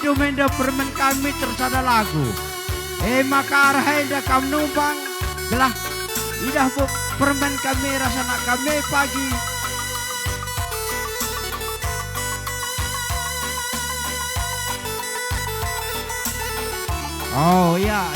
itu menda permen kami tersada lagu. Maka arah ida kam numpang gelah idah permen kami rasa nak kami pagi. Oh ya.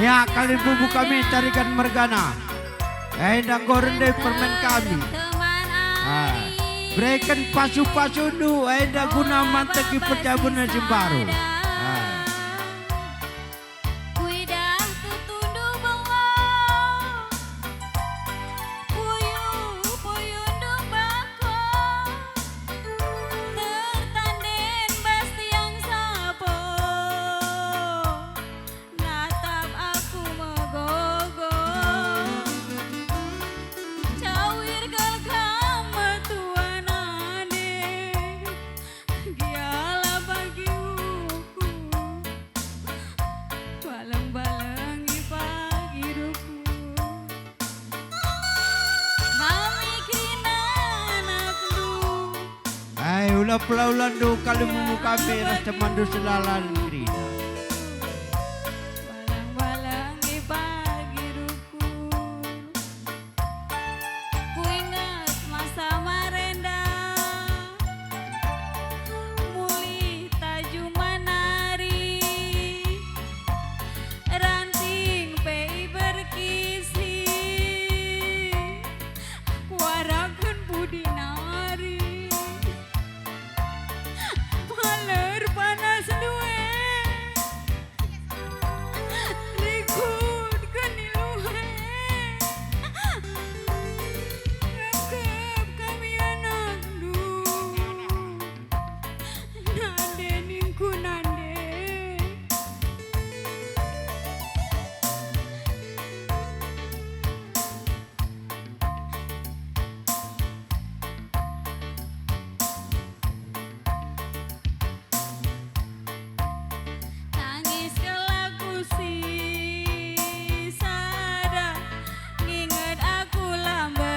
Ya kali bubu kami tarikan mergana. Endang goreng deh permen kami. Berikan pasu-pasu nu endang guna manteki perjabunan jembaru. Ulah pelaulan do kali mumu kami rasa mandu selalan Grina. Balang-balang di pagi rukun. Ku ingat masa marenda. Muli taju manari. Ranting pei berkisi. Kuarakan budi nari. Maler panas luwe likut kaniluwe ngangkep kami anak du nande ningku nande. Nangis kelaku sada nginget aku lambagikan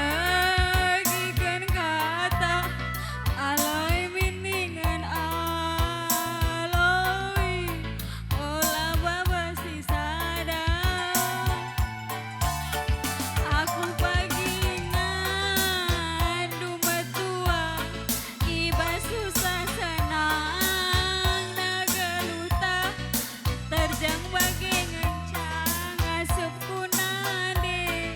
kata aloi miningan aloi olah baba si sada aku pagingan dumba tua iba susah senang nagaluta terjang bagi ngencang asup kunande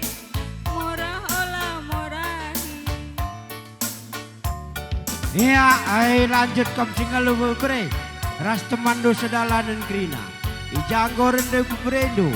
murah olah morahi. Ya lanjut kam singal bre. Ras temandu sedalanan Grina. Ijang goreng deh berendu.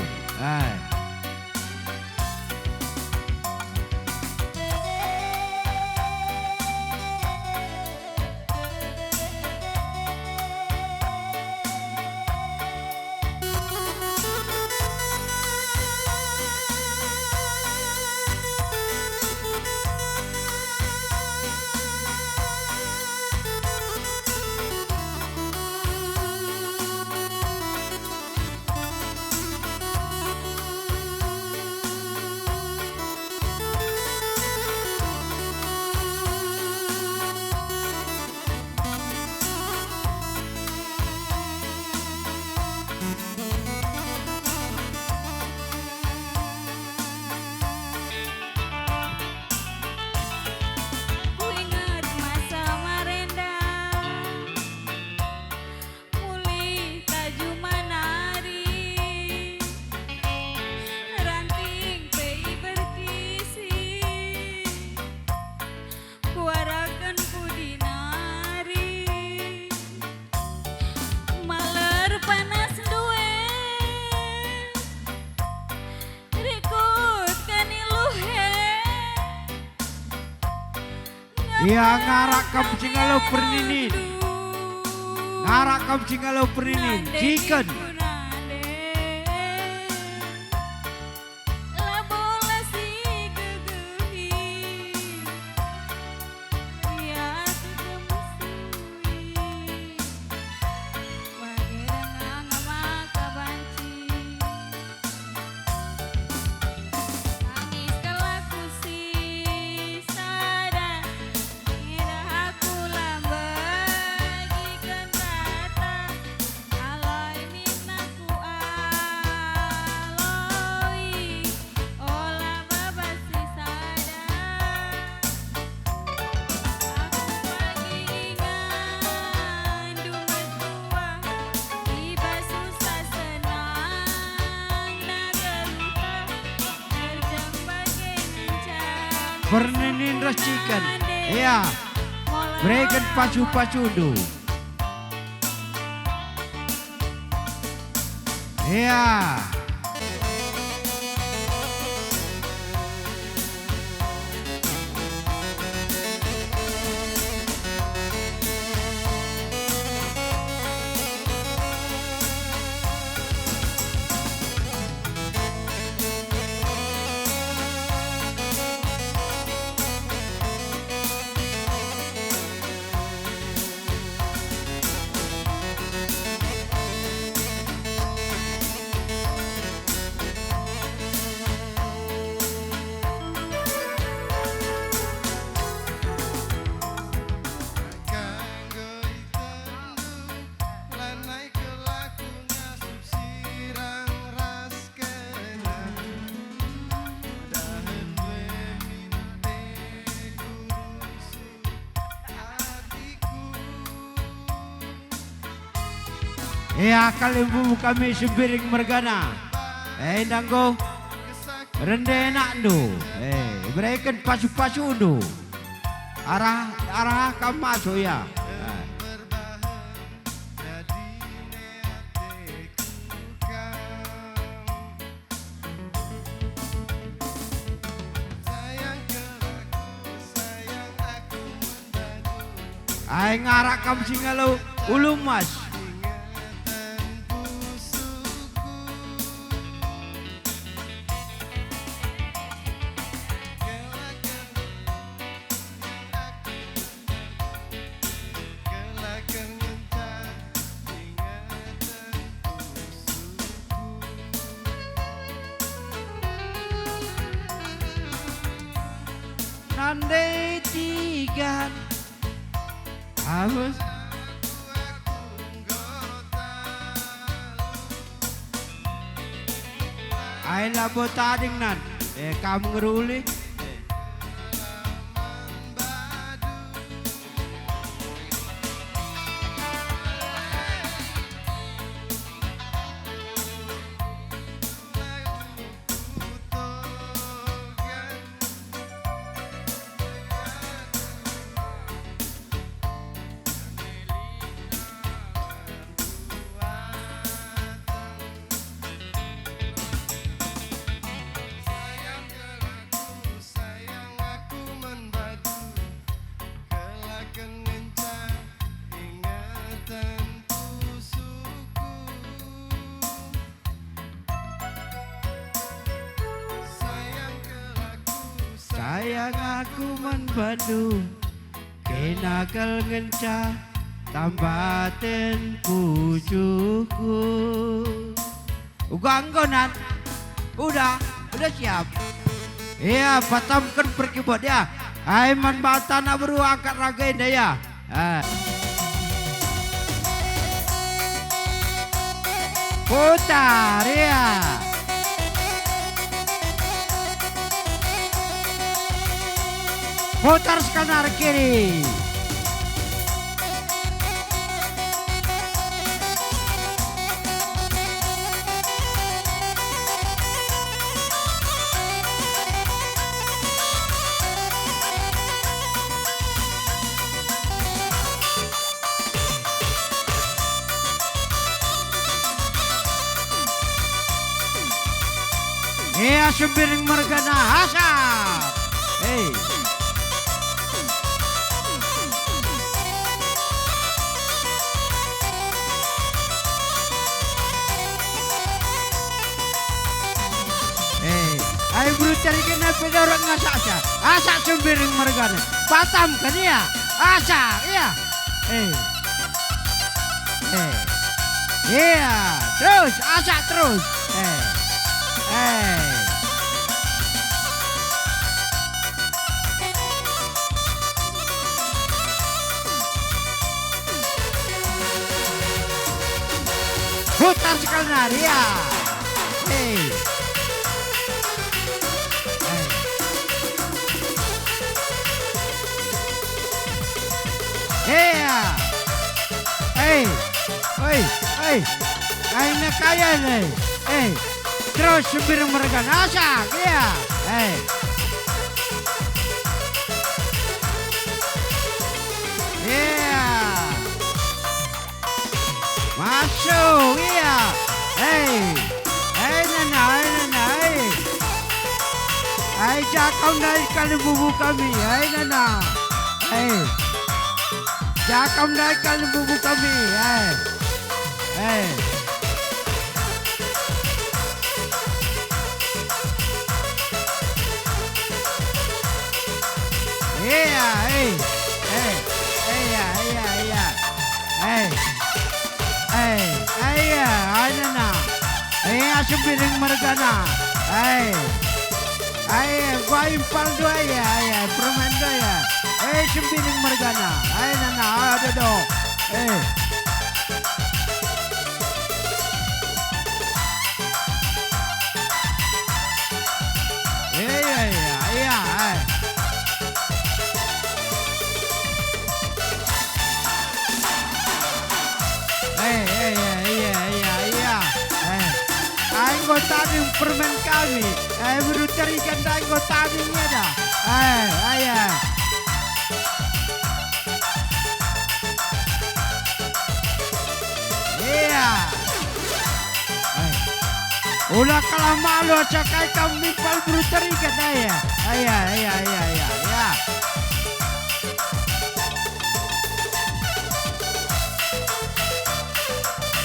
Iya ngarak kam singalo perninin. Ngarak kam singalo perninin. Chicken. Perninin ras chicken. Iya. Berikan pacu-pacu do. Iya. Ya kalimbu kami sebiring mergana. Nanggo rende enak do. Berikan pasu-pasu do. Arah kam masuk ya. Ay ngarak kam singalo ulu mas. Nandai tiga Abus Ay labo tading nan kamu ngeruli sayang aku membadu kenakal ngencah tambaten pucuku ganggonan udah siap iya patamkan perkibot ya aiman batana beru angkat raga indah ya putar ya putar kanan kiri. Iya sembiring mergana hasap. Hey. Ay bruteri kena pedorong ngasak sa. Asak sembiring mergane. Batam kan ya. Asak ya. Iya, terus asak terus. Putar sekali nari ya. Iya. Aina kaya nih. Terus sebelum mereka nasak ya. Iya. Masuk iya. Nana. Jakau naikkan bubu kami. Nana. Jakau naikkan bubu kami. Sembiring mergana. Gua impal dua ya, permen dua ya. Sembiring mergana. Nana, ada do. Iya. Anggota di permen kami, baru carikan anggota ini dah. Iya. Ulah kalah malu cakai kami pal baru carikan Iya.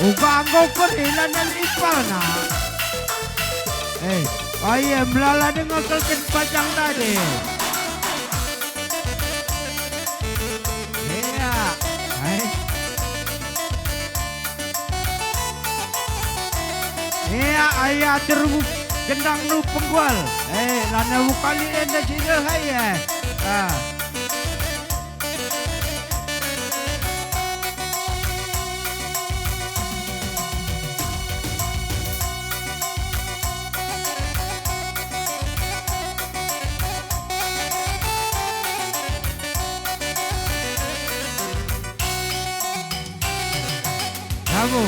Ugang perilan dan ipal na. Melala dengan kelken pajang tadi. Iya. Iya, ayah terus gendang nu penggol. Lana bukali enda sini hai. Kamu,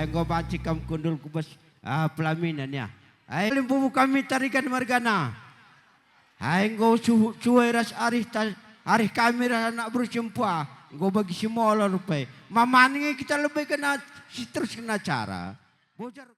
gue baca kamu kundul kubas pelaminan ya. Limpu kami tarikan margana. Gue cuai ras arih kami ras anak berjumpa. Gue bagi semua lah rupai. Mamanya kita lebih kena terus kena cara. Bojar.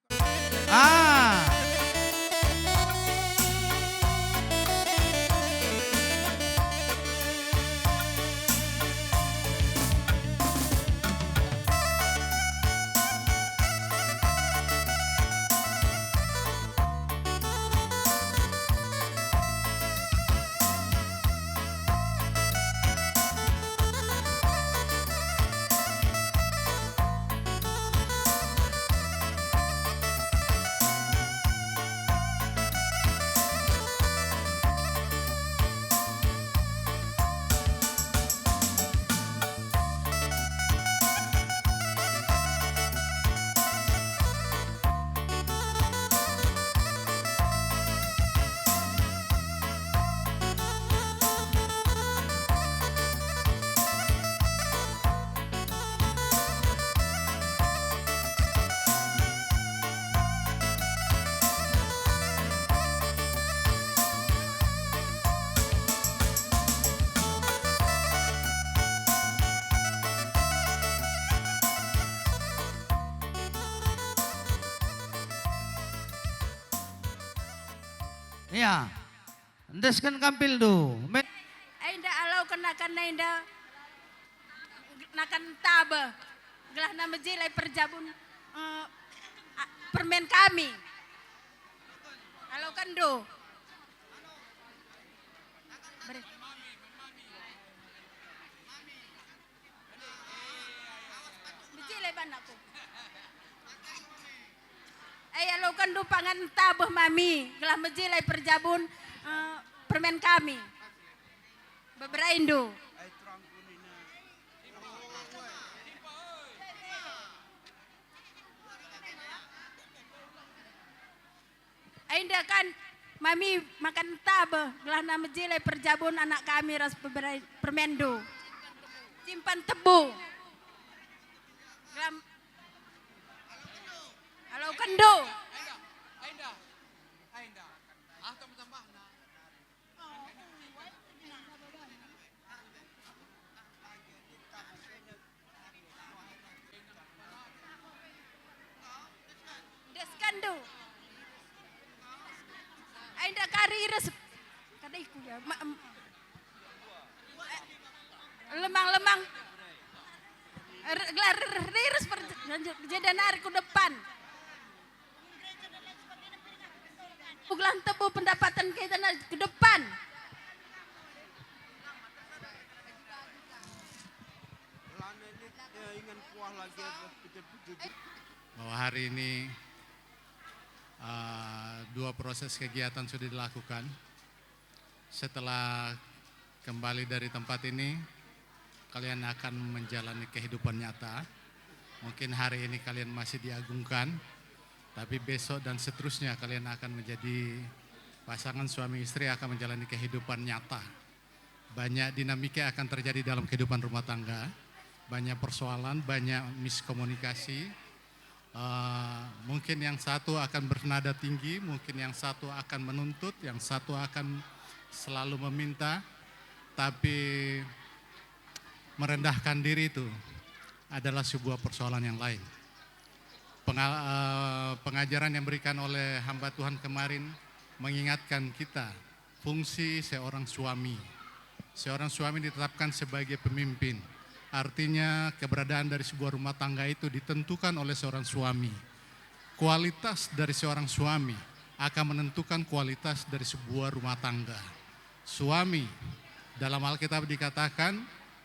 Ya, ndeskan kampil do. Ainda alau kenakan ainda nakan tabe. Gelah nama jilai perjabun permen kami. Alau kan kendo. Bijile banakku. Alo kendo pangan tabuh mami, gelah mejilai perjabun permen kami. Beberaindo. Ainda kan mami makan tabe gelah nama jilai perjabun anak kami ras permendo. Simpan tebu. Gelam. Halo kendo. Deskando. Ainda kariris kadaiku ya lemang-lemang gelar riris perjalanan ku depan Uglan tebu pendapatan kita ke depan bahwa hari ini dua proses kegiatan sudah dilakukan. Setelah kembali dari tempat ini, kalian akan menjalani kehidupan nyata. Mungkin hari ini kalian masih diagungkan, tapi besok dan seterusnya kalian akan menjadi pasangan suami istri, akan menjalani kehidupan nyata. Banyak dinamika akan terjadi dalam kehidupan rumah tangga, banyak persoalan, banyak miskomunikasi. Mungkin yang satu akan bernada tinggi, mungkin yang satu akan menuntut, yang satu akan selalu meminta, tapi merendahkan diri itu adalah sebuah persoalan yang lain. Pengajaran yang diberikan oleh hamba Tuhan kemarin mengingatkan kita fungsi seorang suami. Seorang suami ditetapkan sebagai pemimpin. Artinya keberadaan dari sebuah rumah tangga itu ditentukan oleh seorang suami. Kualitas dari seorang suami akan menentukan kualitas dari sebuah rumah tangga. Suami, dalam Alkitab dikatakan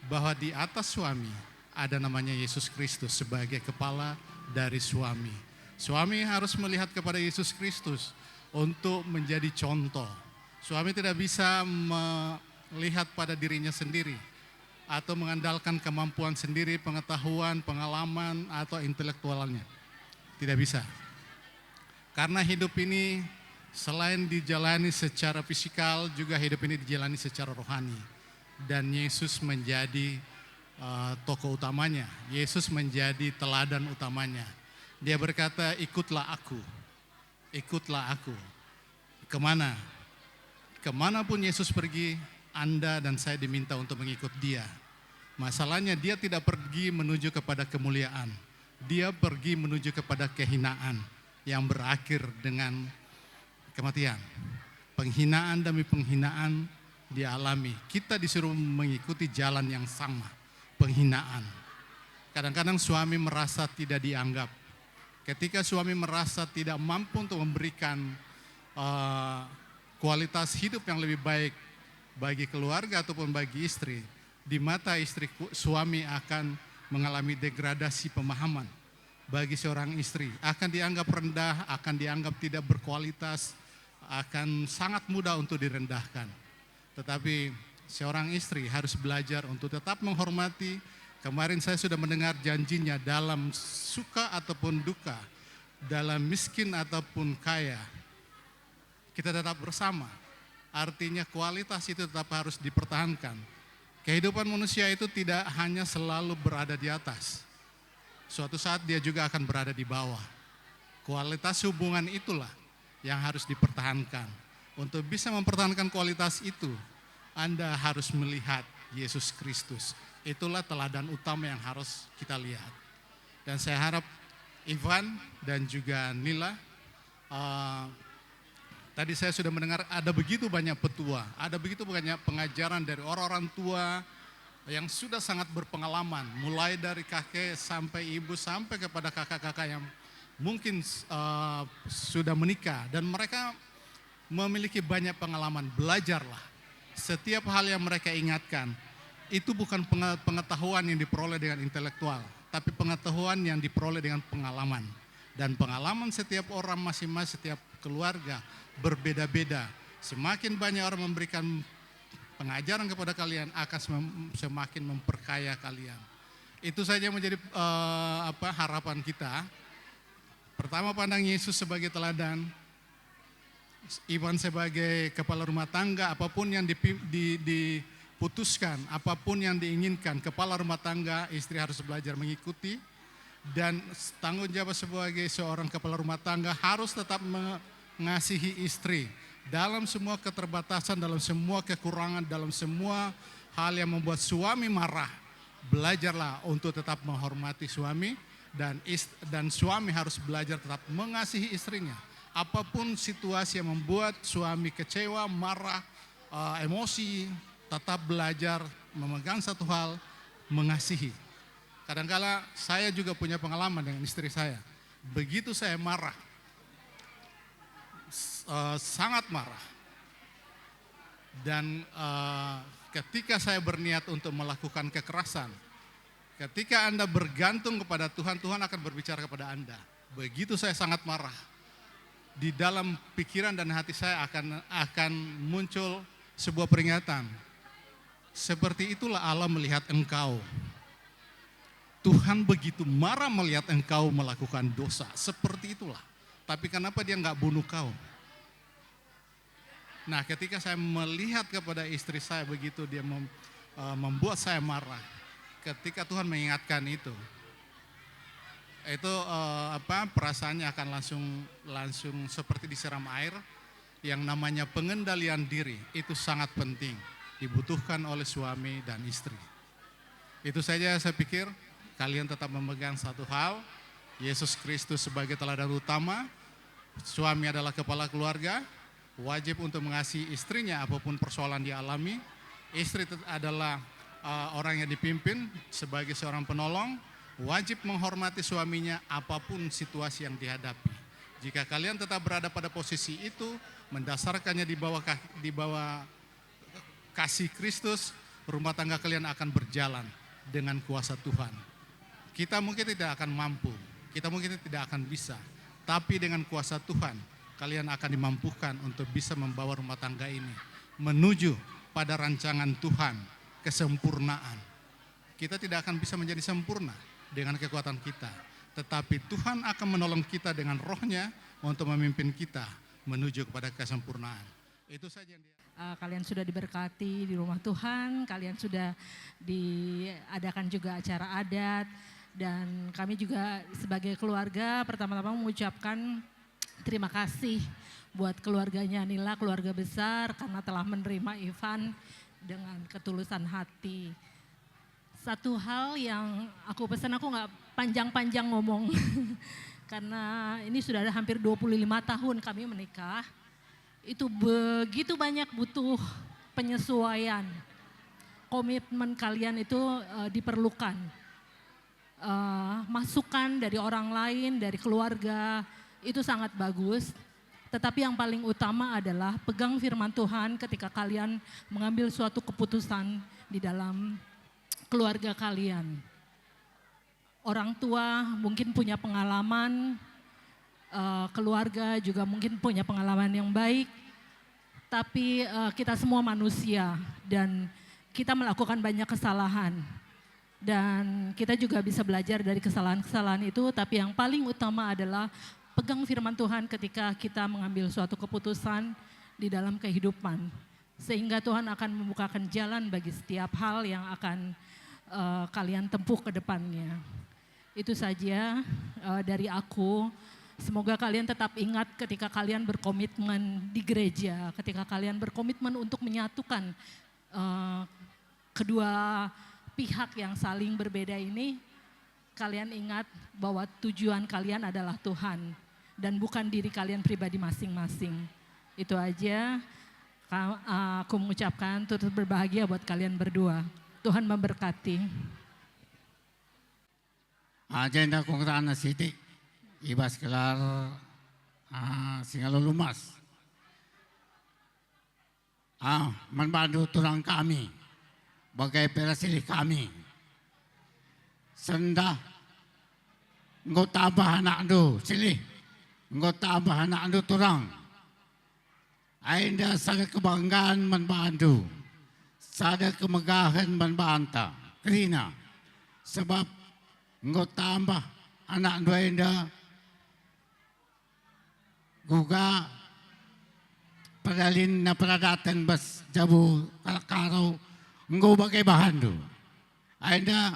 bahwa di atas suami ada namanya Yesus Kristus sebagai kepala dari suami. Suami harus melihat kepada Yesus Kristus untuk menjadi contoh. Suami tidak bisa melihat pada dirinya sendiri atau mengandalkan kemampuan sendiri, pengetahuan, pengalaman, atau intelektualnya. Tidak bisa. Karena hidup ini selain dijalani secara fisikal, juga hidup ini dijalani secara rohani. Dan Yesus menjadi tokoh utamanya. Yesus menjadi teladan utamanya. Dia berkata, ikutlah aku. Ikutlah aku. Kemana? Kemanapun Yesus pergi, Anda dan saya diminta untuk mengikut dia. Masalahnya dia tidak pergi menuju kepada kemuliaan. Dia pergi menuju kepada kehinaan yang berakhir dengan kematian. Penghinaan demi penghinaan dialami. Kita disuruh mengikuti jalan yang sama, penghinaan. Kadang-kadang suami merasa tidak dianggap. Ketika suami merasa tidak mampu untuk memberikan kualitas hidup yang lebih baik bagi keluarga ataupun bagi istri, di mata istri suami akan mengalami degradasi pemahaman. Bagi seorang istri akan dianggap rendah, akan dianggap tidak berkualitas, akan sangat mudah untuk direndahkan. Tetapi seorang istri harus belajar untuk tetap menghormati. Kemarin saya sudah mendengar janjinya dalam suka ataupun duka, dalam miskin ataupun kaya, kita tetap bersama. Artinya kualitas itu tetap harus dipertahankan. Kehidupan manusia itu tidak hanya selalu berada di atas. Suatu saat dia juga akan berada di bawah. Kualitas hubungan itulah yang harus dipertahankan. Untuk bisa mempertahankan kualitas itu, Anda harus melihat Yesus Kristus. Itulah teladan utama yang harus kita lihat. Dan saya harap Ivan dan juga Nila, tadi saya sudah mendengar ada begitu banyak petua, ada begitu banyak pengajaran dari orang-orang tua yang sudah sangat berpengalaman, mulai dari kakek sampai ibu sampai kepada kakak-kakak yang mungkin sudah menikah, dan mereka memiliki banyak pengalaman, belajarlah. Setiap hal yang mereka ingatkan, itu bukan pengetahuan yang diperoleh dengan intelektual, tapi pengetahuan yang diperoleh dengan pengalaman. Dan pengalaman setiap orang masing-masing, setiap keluarga berbeda-beda. Semakin banyak orang memberikan pengajaran kepada kalian, akan semakin memperkaya kalian. Itu saja yang menjadi harapan kita. Pertama, pandang Yesus sebagai teladan, Iwan sebagai kepala rumah tangga. Apapun yang diputuskan, apapun yang diinginkan kepala rumah tangga, istri harus belajar mengikuti. Dan tanggung jawab sebagai seorang kepala rumah tangga harus tetap mengasihi istri dalam semua keterbatasan, dalam semua kekurangan, dalam semua hal yang membuat suami marah. Belajarlah untuk tetap menghormati suami, dan suami harus belajar tetap mengasihi istrinya. Apapun situasi yang membuat suami kecewa, marah, emosi, tetap belajar memegang satu hal, mengasihi. Kadang-kala saya juga punya pengalaman dengan istri saya. Begitu saya marah, sangat marah, dan ketika saya berniat untuk melakukan kekerasan, ketika Anda bergantung kepada Tuhan, Tuhan akan berbicara kepada Anda. Begitu saya sangat marah, di dalam pikiran dan hati saya akan muncul sebuah peringatan. Seperti itulah Allah melihat engkau. Tuhan begitu marah melihat engkau melakukan dosa. Seperti itulah. Tapi kenapa dia nggak bunuh kau? Nah, ketika saya melihat kepada istri saya begitu, dia membuat saya marah. Ketika Tuhan mengingatkan itu perasaannya akan langsung seperti disiram air. Yang namanya pengendalian diri itu sangat penting, dibutuhkan oleh suami dan istri. Itu saja saya pikir. Kalian tetap memegang satu hal, Yesus Kristus sebagai teladan utama. Suami adalah kepala keluarga, wajib untuk mengasihi istrinya apapun persoalan dia alami. Istri adalah orang yang dipimpin sebagai seorang penolong, wajib menghormati suaminya apapun situasi yang dihadapi. Jika kalian tetap berada pada posisi itu, mendasarkannya di bawah kasih Kristus, rumah tangga kalian akan berjalan dengan kuasa Tuhan. Kita mungkin tidak akan mampu, kita mungkin tidak akan bisa, tapi dengan kuasa Tuhan, kalian akan dimampukan untuk bisa membawa rumah tangga ini menuju pada rancangan Tuhan, kesempurnaan. Kita tidak akan bisa menjadi sempurna dengan kekuatan kita, tetapi Tuhan akan menolong kita dengan rohnya untuk memimpin kita menuju kepada kesempurnaan. Itu saja yang kalian sudah diberkati di rumah Tuhan, kalian sudah diadakan juga acara adat, dan kami juga sebagai keluarga pertama-tama mengucapkan terima kasih buat keluarganya Nila, keluarga besar, karena telah menerima Ivan dengan ketulusan hati. Satu hal yang aku pesan, aku gak panjang-panjang ngomong karena ini sudah ada hampir 25 tahun kami menikah. Itu begitu banyak butuh penyesuaian. Komitmen kalian itu diperlukan. Masukan dari orang lain, dari keluarga, itu sangat bagus. Tetapi yang paling utama adalah pegang firman Tuhan ketika kalian mengambil suatu keputusan di dalam keluarga kalian. Orang tua mungkin punya pengalaman, keluarga juga mungkin punya pengalaman yang baik, tapi kita semua manusia dan kita melakukan banyak kesalahan. Dan kita juga bisa belajar dari kesalahan-kesalahan itu, tapi yang paling utama adalah pegang firman Tuhan ketika kita mengambil suatu keputusan di dalam kehidupan. Sehingga Tuhan akan membukakan jalan bagi setiap hal yang akan kalian tempuh ke depannya. Itu saja dari aku. Semoga kalian tetap ingat ketika kalian berkomitmen di gereja, ketika kalian berkomitmen untuk menyatukan kedua pihak yang saling berbeda ini, kalian ingat bahwa tujuan kalian adalah Tuhan dan bukan diri kalian pribadi masing-masing. Itu aja, aku mengucapkan turut berbahagia buat kalian berdua. Tuhan memberkati. Agenda kongtaan Siti, ibas kelar singalulumas. membantu turang kami bagai perasilih kami. Sendah engkau tambah anak do silih, engkau tambah anak do turang. Ainda sada kebanggaan membantu, sada kemegahan membanta. Kerina sebab engkau tambah anak do ainda guga padalin na peradatan bas jabu kalakaraw engkau bagai bahan do. Ainda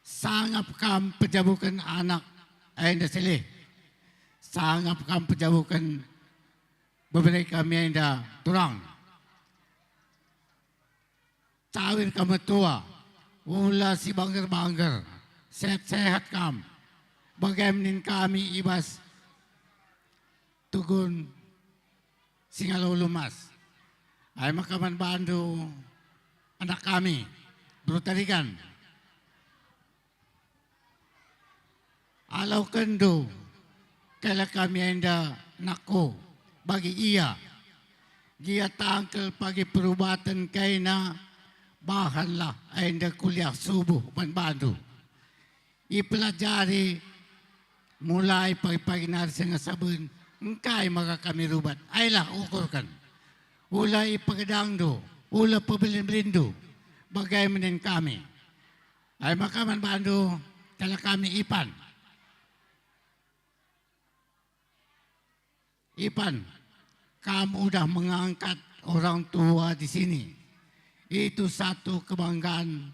sangap kam pejabukan anak ainda silih. Sangap kam pejabukan beberapa kami ainda turang. Cawir kami tua, ula si bangger-bangger, sehat-sehat kam. Bagaimana kami ibas tugun singalaw lumas. Ay makaman bandu anak kami, berutarikan. Alau kendo, kala kami ainda nako bagi iya. Dia tangkel pagi perubatan kaina bahanlah ainda kuliah subuh bandu. Ipelajari mulai pagi-pagi nari sa sabun engkay maka kami rubat. Aylah ukurkan. Ulay pagdang do, ula pabilin-bilin do. Bagaimana kami. Ay makaman bandu kala kami ipan. Ipan, kamu udah mengangkat orang tua di sini. Itu satu kebanggaan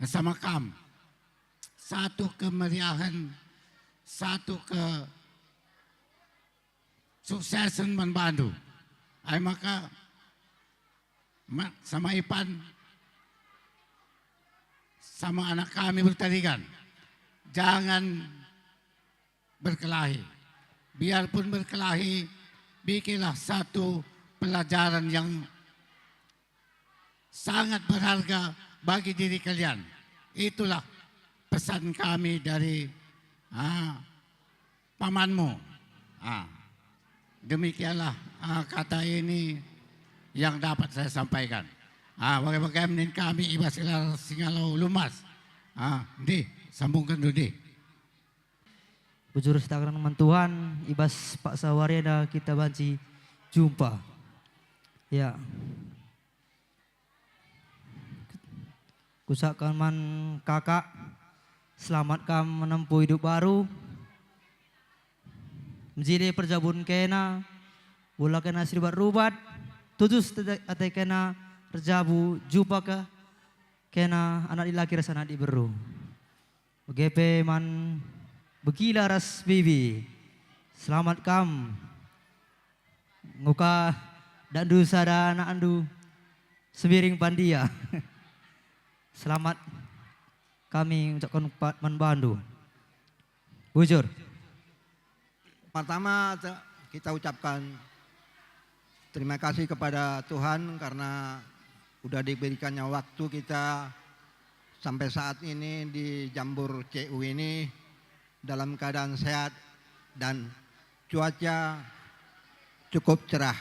sama kamu. Satu kemeriahan, satu kesuksesan membantu. Ay maka sama Ipan, sama anak kami bertarikan. Jangan berkelahi. Biarpun berkelahi, bikinlah satu pelajaran yang sangat berharga bagi diri kalian. Itulah pesan kami dari pamanmu. Demikianlah kata ini yang dapat saya sampaikan. Bagaimana kami ibas singalaw lumas. Di, sambungkan dulu di. Bujur setakan Tuhan, ibas Pak Sawariada kita banci jumpa. Ya. Kusakan man kakak, selamatkan menempuh hidup baru. Menjadi perjabun kena, bola kena sribat rubat, tutus atai kena perjabu jumpa ke kena anak dilaki rasa anak diberu. Begepe man begila ras bibi, selamat kam. Nguka dan dusa dan anak andu semiring pandia. Selamat kami ucapkan membantu. Bujur. Pertama kita ucapkan terima kasih kepada Tuhan karena udah diberikannya waktu kita sampai saat ini di Jambur CU ini dalam keadaan sehat dan cuaca cukup cerah.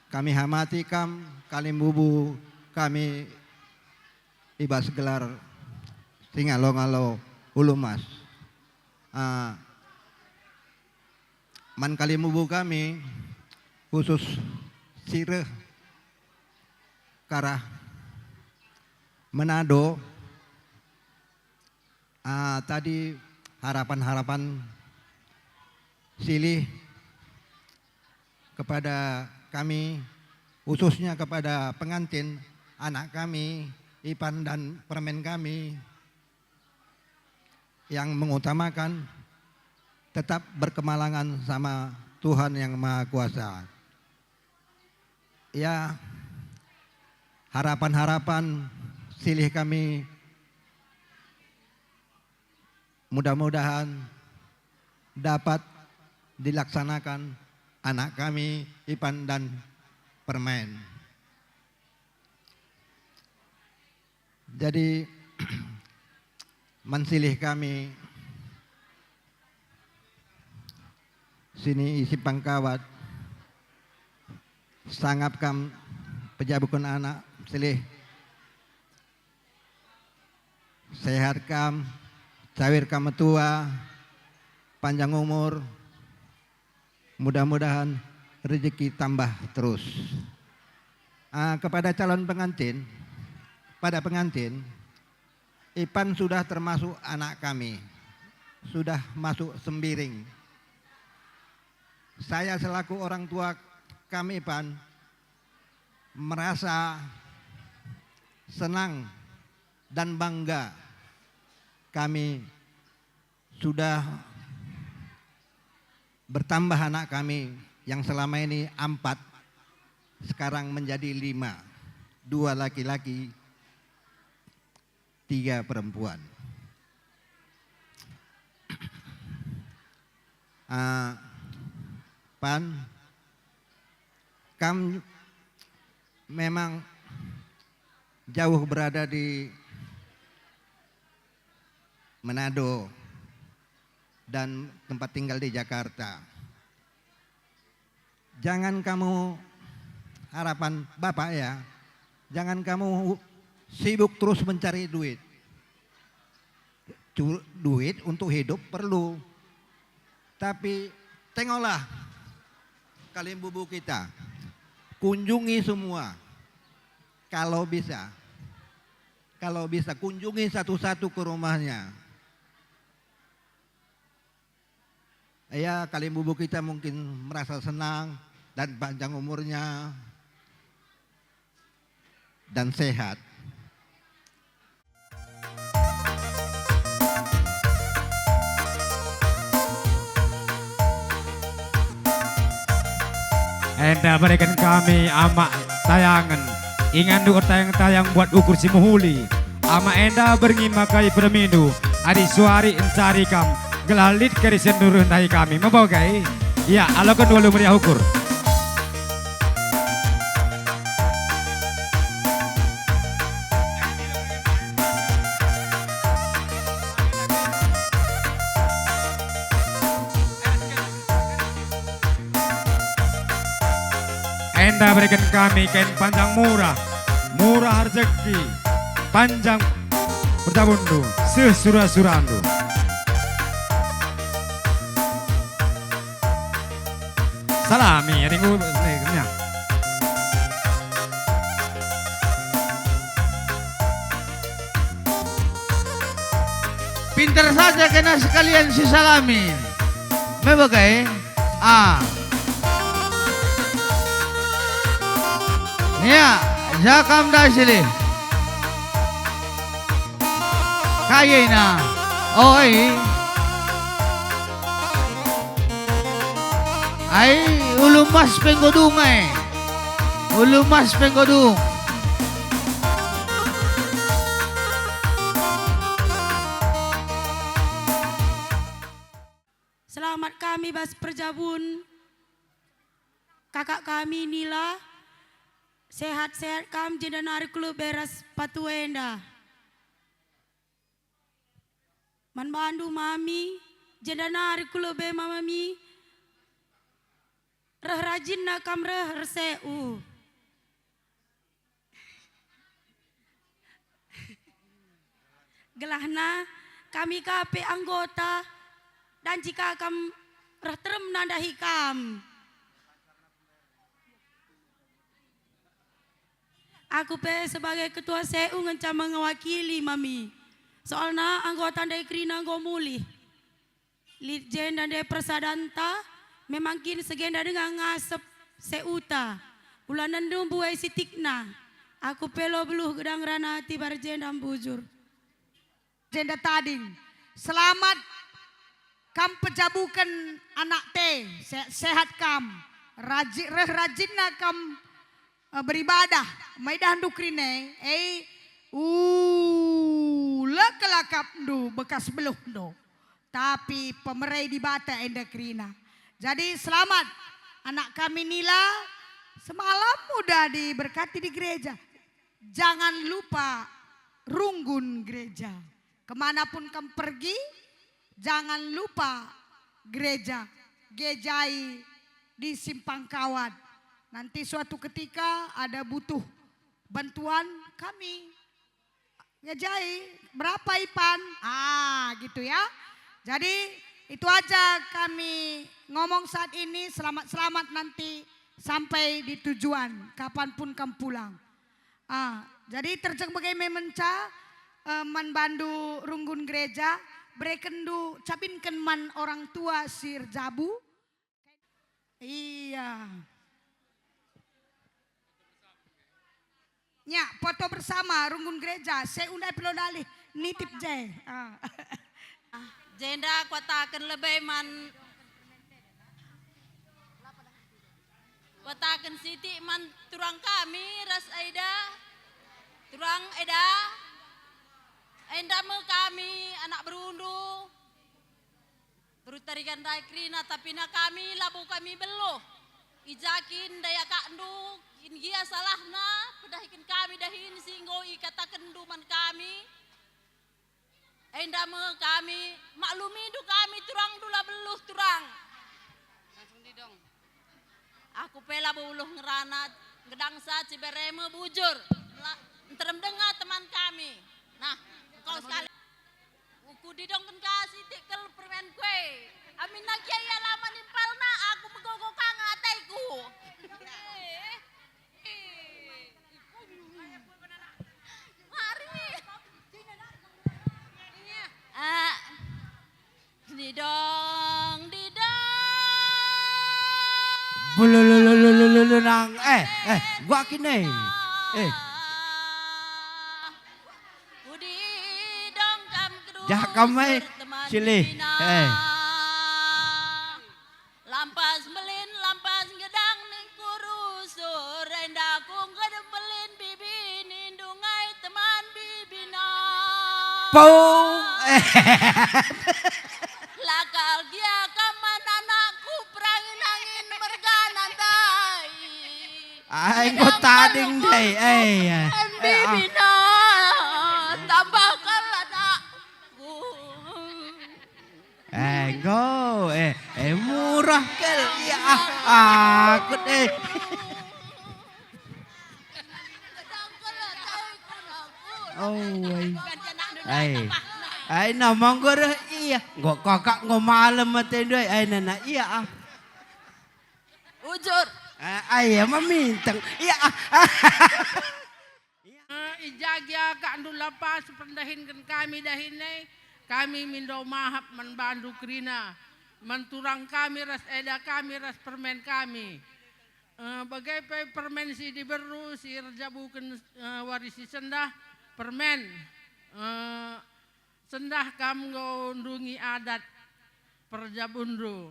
Kami hamati kalimbubu kami ibas gelar singalo-ngalo ulumas. Man kalimbubu kami khusus sireh karah Manado. Tadi harapan-harapan silih kepada kami, khususnya kepada pengantin, anak kami, Ipan dan permen kami, yang mengutamakan tetap berkemalangan sama Tuhan yang Maha Kuasa. Ya, harapan-harapan silih kami mudah-mudahan dapat dilaksanakan anak kami, Ipan dan permen. Jadi mensilih kami sini isi pangkawat, sangap kam pejabukan anak selih, sehat kam, cawir kam tua, panjang umur, mudah-mudahan rezeki tambah terus. Kepada calon pengantin, pada pengantin, Ipan sudah termasuk anak kami, sudah masuk sembiring. Saya selaku orang tua kami Ipan merasa senang dan bangga kami sudah bertambah anak kami yang selama ini 4, sekarang menjadi 5, 2 laki-laki, 3 perempuan. Pan, kam memang jauh berada di Manado dan tempat tinggal di Jakarta. Jangan kamu, harapan Bapak ya, jangan kamu sibuk terus mencari duit. Duit untuk hidup perlu, tapi tengoklah kalian bubu kita, kunjungi semua. Kalau bisa kunjungi satu-satu ke rumahnya. Ya, kalian bubu kita mungkin merasa senang dan panjang umurnya dan sehat. Enda berikan kami amak tayangan, ingan duur tayang-tayang buat ukur si muhuli. Ama enda berngimakai permindu, adi suari encari kam, gelalit kari senduruh tahi kami. Membagai, ya alokan dua meriah ukur. Enda berikan kami kain panjang murah, murah rezeki, panjang bertabundu, sesura-surandu. Salami, ringu nih. Pintar saja kena sekalian si Salami. Membagai, ya, jakam dah sini. Kaya na, oi, ay ulumas penggodung ulumas penggodung. Selamat kami Bas Perjabun, kakak kami Nila, sehat-sehat kam jendanari kulu beras patuenda. Man bandu mami, jendanari kulu be mamami, reh rajin na kam reh reseu. Gelahna kami kape anggota, dan jika kam reh terem nandahi kam. Aku pe sebagai ketua SEU ngencam mewakili mami. Soalnya anggota dari Krina Gomuli, Litjen dan dari Persadanta, memang kini segenda dengan ngasep seuta. Ulanan dumbuai sitikna. Aku pelo beluh gedang rana tibar jendam bujur. Jenda tading, selamat kam pejabukan anak teh, sehat kam, rajinna kam beribadah, maidah dukrine, lekelakap du bekas beluh do, tapi pemerai di bata enda krina. Jadi selamat anak kami Nila, semalam udah diberkati di gereja. Jangan lupa runggun gereja. Kemanapun kamu pergi, jangan lupa gereja. Gejai di Simpang Kawat. Nanti suatu ketika ada butuh bantuan kami Gejai, berapa Ipan? Gitu ya. Jadi itu aja kami ngomong saat ini, selamat-selamat nanti sampai di tujuan, kapanpun kamu pulang. Jadi terjeng bagai memenca, manbandu runggun gereja, berekendu cabinkan man orang tua sir jabu. Iya. Ya, foto bersama runggun gereja. Saya undai pelodali nitip je. Jenda kuatakan lebih man. Kuatakan siti man turang kami ras Aida. Turang Aida. Aida me kami anak berundu. Berutarikan dai krina tapi na kami labu kami beloh. Ijakin daya kandu. Ingia salahna, pedahikin kami dahin singgo ikatakan duman kami. Endame kami, maklumi du kami turang dula beluh turang. Langsung didong. Aku pela buluh ngeranat, ngedangsa cibereme bujur. Terem dengar teman kami. Nah, kau sekali. Uku didongkan kasih tikel permen kue. Amin nak kiai lama nimpalna, aku megogok kang ataiku. Didong. Bululululululu nang. Gua kini. Jah kamai silih. Lampas melin, lampas gedang ning kurusur. Rendaku ngedembelin bibi nindungai teman bibina. Pau. Lakal dia kaman anakku perangin angin merganan dai. Engko tading deh. Bibina tambahkan anakku. Engko murah kel. Ya aku deh. Ay na monggo iya. Ngok kakak malam mate doi ay nana iya. Ujur. Ay mamintang. Iya. Ijagi kak andu lapas pendahin kami dahinai. Kami mindo mahap manbandu krina. Menturang kami ras eda kami ras permen kami. Bagai permen si diberu si rejabukan warisi sendah permen. Sendah kamu ngundungi adat perjabundu.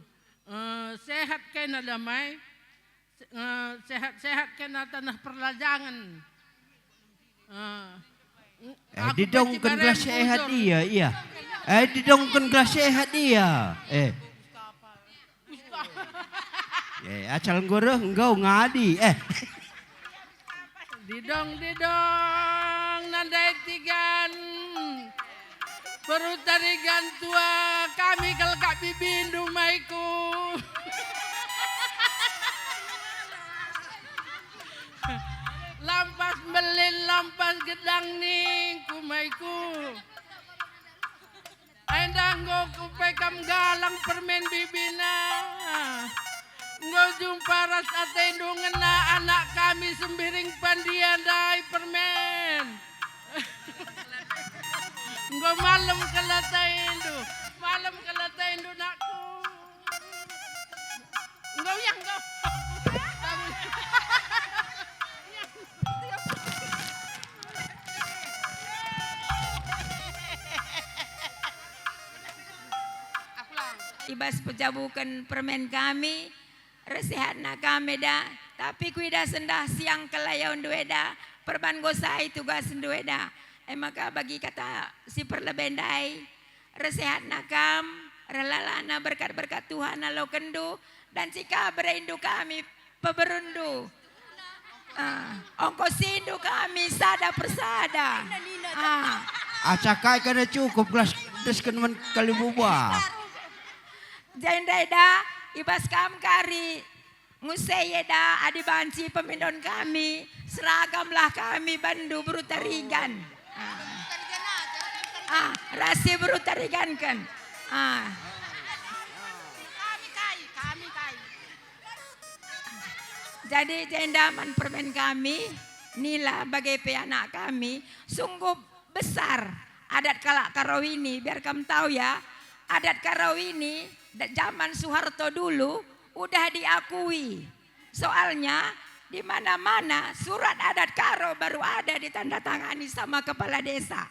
Sehat kena damai. Sehat kena tanah perlajangan. Didongkan gelas sehat dia, iya. Didongkan gelas sehat dia. Acal ngoro engkau ngadi. Didong nandai tigan. Perutarigan tua kami kelkak bibin dumaiku. Lampas belin lampas gedang ning kumaiku. Endang go kupekam galang permen bibina. Ngo jumpa ras atendo ngena anak kami sembiring pandian dai permen. Ngo malam kelataindu nakku. Ngo yang go. Ibas pejabukan permen kami, resehatna kami dah. Tapi kuida sendah siang kelayaun dueda, perban gosai tugas dueda. Maka bagi kata si perlebendai, resehatna kam, relalana berkat-berkat Tuhan alo kendu, dan jika berindu kami peberundu. Ongko sindu kami sada persada. Acakai kada cukup gelas deskan kali buba. Jendai dah ibas kam kari nguseyeda adi banci pemindon kami seragamlah kami bandu berutarigan. Rasi berutarigan kan. Jadi jendaman permen kami Nila bagai anak kami sungguh besar adat Kalak Karau ini. Biar kamu tahu ya, adat Karau ini zaman Soeharto dulu udah diakui. Soalnya di mana-mana surat adat Karo baru ada ditandatangani sama kepala desa.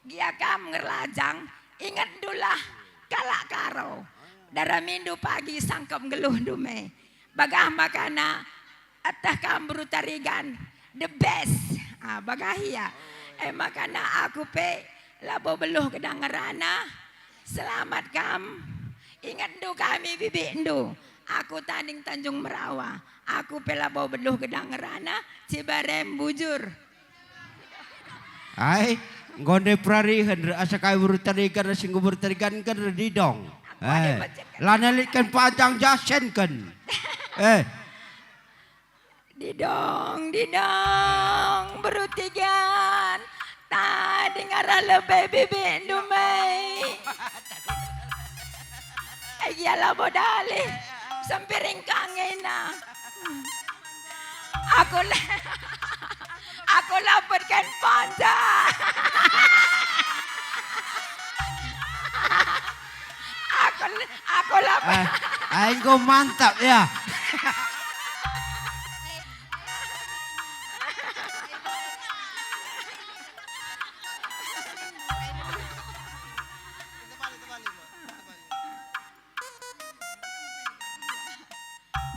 Gia kam ngerlajang ingat dulah Kalak Karo. Daramindu pagi sangkem geluh dume. Bagah makana atah kam berutarigan the best. Bagahia. Makana aku pe labo beluh kedangerana. Selamat kam. Ingat du kami bibi du. Aku tanding Tanjung Merawa. Aku pe labo beluh kedangerana. Cibarem bujur. Ai, ngonde prarihan asa kai berutarigan singgo berutarigan kan didong. Lanelit kan panjang jasen kan. Didong berutigan. Tadi ngara lebih bibi dumai. Iyalah bodali. Sempiring kangena. Aku lapatkan panjang. Aku lapar. Aing mantap ya.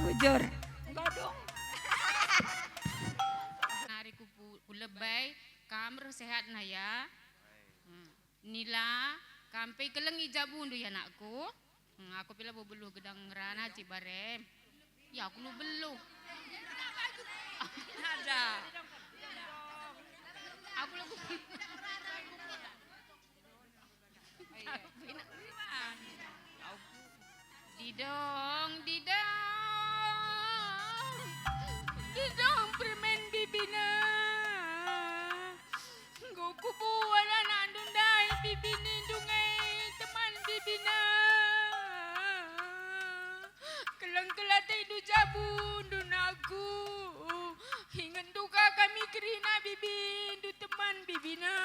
Bujur. Godong. Hari ku lebay kamer sehat na ya. Nila kampai keleng ijabundu ya anakku. Aku pila beluh gedang rana Cibarem. Ya aku lu beluh. Ada. Aku lu Didong permen bibina. Goku buala nandundai bibini dungai teman bibina. Kelang-kelate du jabun dunaku. Ingat duka kami kerina bibin du teman bibina.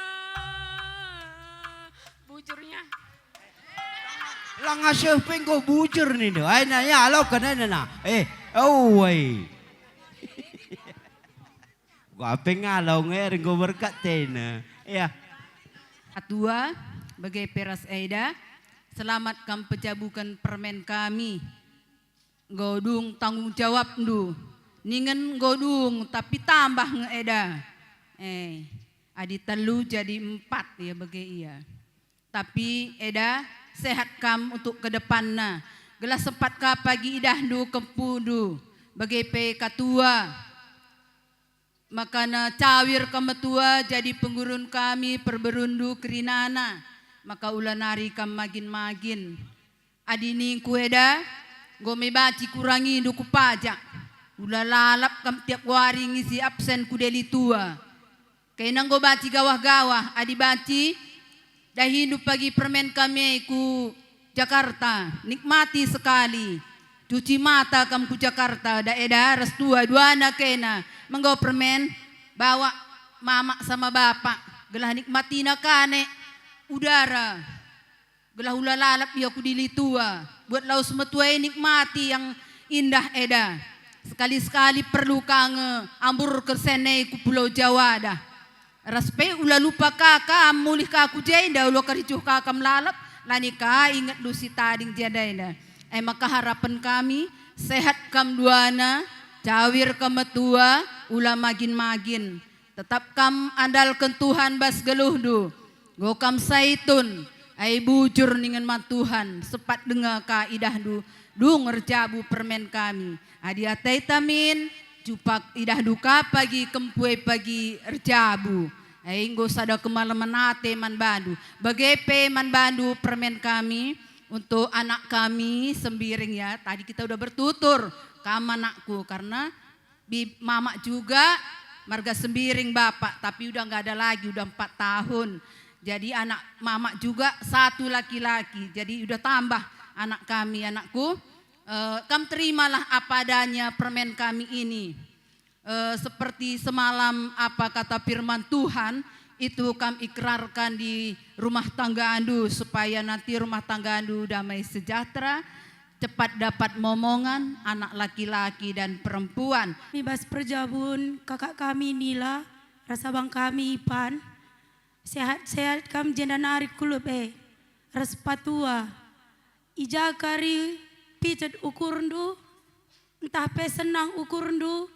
Bujurnya. Lang asih pengko bujur nih do. Ai nanya alo kana na. Oi. Gua pengalau nger go berkat tena. Ya. Ketua bagai Peras Aida, selamat kam pejabukan permen kami. Godung tanggung jawab ndu. Ningen godung tapi tambah ngeeda. Adi telu jadi 4 ya bagai iya. Tapi Eda sehat kam untuk ke depanna. Gelas sempat ka pagi idah ndu kempudu. Bagai pe katua. Makana cawir kemetua jadi penggurun kami perberundu kerinana. Maka ulanari kam magin-magin. Adini kueda gome baci kurangi duku pajak. Ula lalap kam tiap wari ngisi absen kudeli tua. Kainang go baci gawah-gawah. Adi baci dah hidup pagi permen kami ku Jakarta. Nikmati sekali. Cuci mata kam ku Jakarta. Daerah restua dua anak kena. Menggawa permen, bawa mama sama bapak. Gelah nikmati nakane udara. Gelah ula lalap ya ku dilitua. Buat lau semetua nikmati yang indah eda. Sekali-sekali perlu kange ambur kesenai ku Pulau Jawa dah. Raspe ula lupa kakak mulih kaku jenda ula kericuh kakam lalap. Lanika ingat lusi tading jadaina. Maka harapan kami sehat kam duana. Cawir kemetua ulah magin-magin. Tetap kam andalkan Tuhan bas geluhdu. Gokam saitun. Ai bujur dengan matuhan. Sepat dengar kaidah du. Du ngerjabu permen kami. Adi atai tamin. Jupak idah duka pagi kempue pagi erjabu. Ai nggo sada kemalaman ate man bandu. Bagepe man bandu permen kami. untuk anak kami Sembiring ya. Tadi kita udah bertutur kamu anakku karena mama juga marga Sembiring bapak, tapi udah nggak ada lagi, udah 4 tahun. Jadi anak mama juga 1 laki-laki, jadi udah tambah anak kami, anakku. Kamu terimalah apa adanya permen kami ini. Seperti semalam apa kata firman Tuhan, itu kami ikrarkan di rumah tangga Andu supaya nanti rumah tangga Andu damai sejahtera, cepat dapat momongan anak laki-laki dan perempuan. Mibas perjabun kakak kami Nila, rasa bang kami Ipan, sehat-sehat kami jenda narik kulub respatua, ijakari picat ukurundu, entah pe senang ukurundu,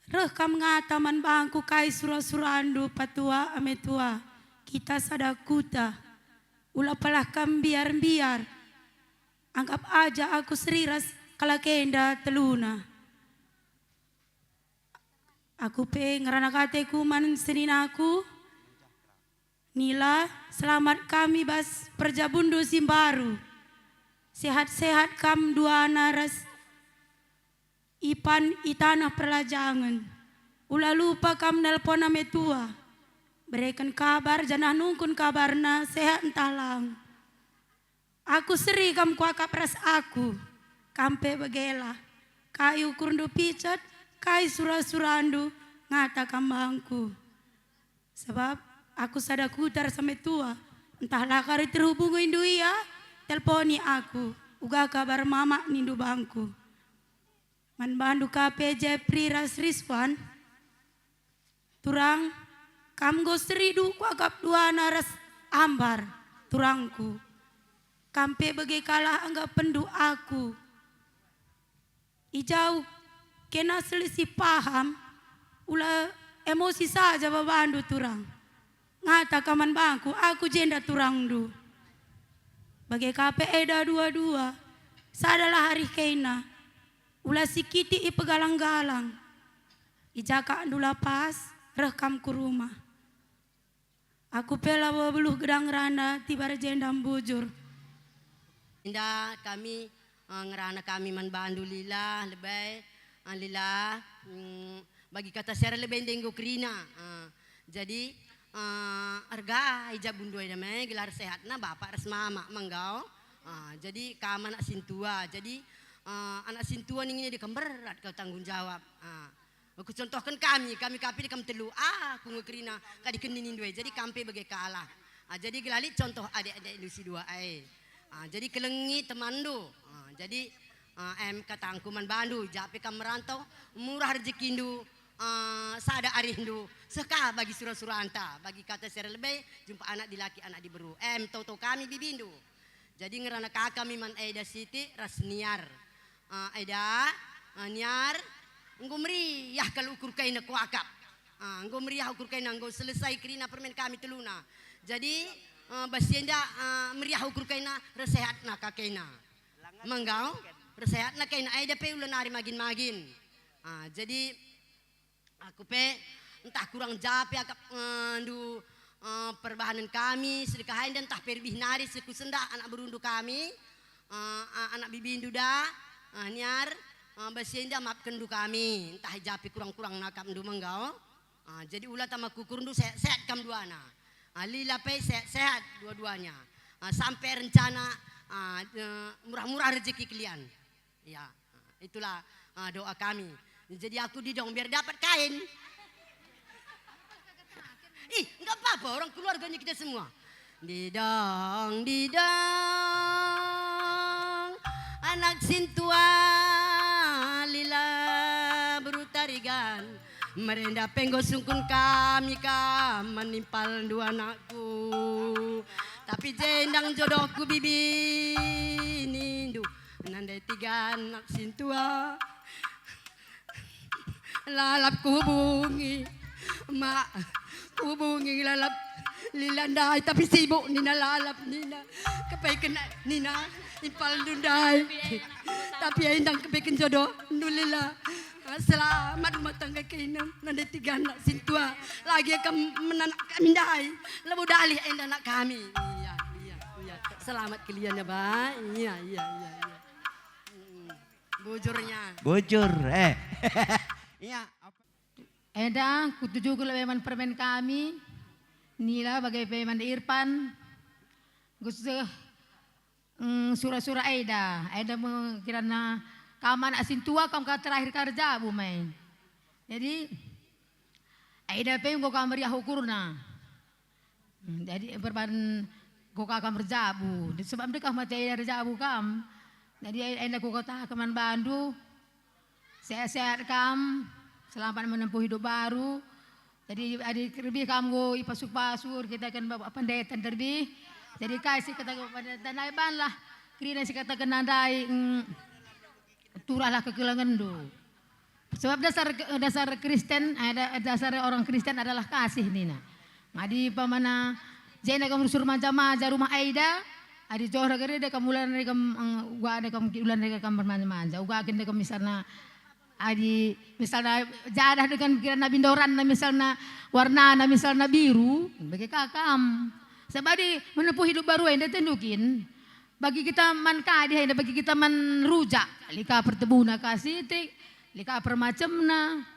reh kam ngataman bangku kai sura-surandu patua ametua, kita sadakuta, ulah palah kam biar-biar, anggap aja aku seriras kalakenda teluna. Aku pe ngerana kateku man senin aku, Nila selamat kami bas perjabundu simbaru, sehat-sehat kam dua naras, Ipan itanah perlajangan. Ulah lupa kam nelpon ame tua. Berikan kabar janah nungkun kabarna sehat entah lang. Aku seri kam kuakap ras aku. Kampe begela. Kayu kurundu picat, kai sura-surandu ngata kambangku. Sebab aku sadakutar sampai tua. Entahlah kari terhubung indu ya. Telponi aku. Uga kabar mama nindu bangku. Man bandu KPJ Priras Rizwan, turang kam go seridu kuagap 2 naras ambar turangku, kampe bagai kalah anggap pendu aku, ijau kena selisih paham, ulah emosi saja babandu turang, ngata kaman bangku aku jenda turang du, bagai KP eda 22, sadalah hari kena. Ulah sikiti ipegalang-galang. Ijaka andu lapas, rekam ku rumah. Aku pela beluh gedang rana tiba jendam bujur. Indah kami ngerana kami man bandu lila lebay lila bagi kata secara lebay denggo krina. Jadi arga hijab bundoy namanya gelar sehat na bapak res mama manggau. Jadi kama nak sintua. Jadi anak sintuan ini dia berat kau tanggung jawab. Aku contohkan kami kapi di kam telu. Aku ngekrina kadi keninin dua. Jadi kampe bagai kalah. Jadi gelali contoh adik-adik ilusi 2 jadi kelengi temandu. Jadi katangku man bandu jape kam merantau murah rezekindu. Sada arindu seka bagi surah-surah anta bagi kata sere lebih jumpa anak di laki anak di beru toto kami bibindu. Jadi ngerana kami man Eda Siti rasniar. Eda niar engkau meriah kalau ukur kain aku akap, engkau meriah ukur kain engkau selesai kerina permen kami teluna. Jadi basienda meriah ukur kain resehat nak kaina, menggau resehat nak kaina. Eda pe ulah nari magin. Jadi aku pe entah kurang jape akap ndu perbahanan kami sedekahain dan entah perbih nari seku sendak anak berundu kami, anak bibindu dah. Niar basienda maafkan du kami entah japi kurang-kurang nakap du menggau. Jadi ulah tama kukur du sehat kam duana. Lila pe sehat dua-duanya. Sampai rencana murah-murah rezeki kalian. Ya, itulah doa kami. Jadi aku didong biar dapat kain. Enggak apa-apa orang keluarganya kita semua. Didong anak sintua lila berutarigan merenda penggo sungkun kami menimpal 2 anakku tapi jendang jodohku bibi nindu nandai 3 anak sintua lalap hubungi mak hubungi lalap lilandai tapi sibuk nina lalap nina kepai kena nina impal dundai tapi endang kepekin jodoh nulila selamat rumah tangga kainam nanda 3 anak sintua lagi akan menanak kami dai lebu dalih endang anak kami iya Selamat kalian ya, Pak. Iya. Bujurnya. Bujur. Iya. Eda, kutuju ke leman permen kami. Nila bagai peman Irpan. Gusto surah-surah Eda. Eda kirana kaman asin tua kam ka terakhir kerja bu main. Jadi Eda pe go kamar ya hukurna. Jadi perban go ka kamar jabu. Sebab dekah mati Eda jabu kam. Jadi Eda go kota keman Bandu. Sehat-sehat kam. Selamat menempuh hidup baru. Jadi adik lebih kamu ipasuk-pasur kita kan bawa pendeta terlebih. Jadi kasih kata kepada tanaiban lah. Kira si kata kenandai turahlah kekilangan do. Sebab dasar Kristen ada dasar orang Kristen adalah kasih nina. Ngadi pamana jena kamu suruh manja-manja rumah Aida. Adi johra gede de kamu ulan de kamu gua de kamu ulan de kamu bermanja-manja. Uga agen de kamu misalnya jadah dengan pikiran bindoran misalnya warna misalnya biru bagi kakam sebab menempuh hidup baru yang ditentukin bagi kita man kadi bagi kita man rujak lika pertebuna kasih tik lika permacamna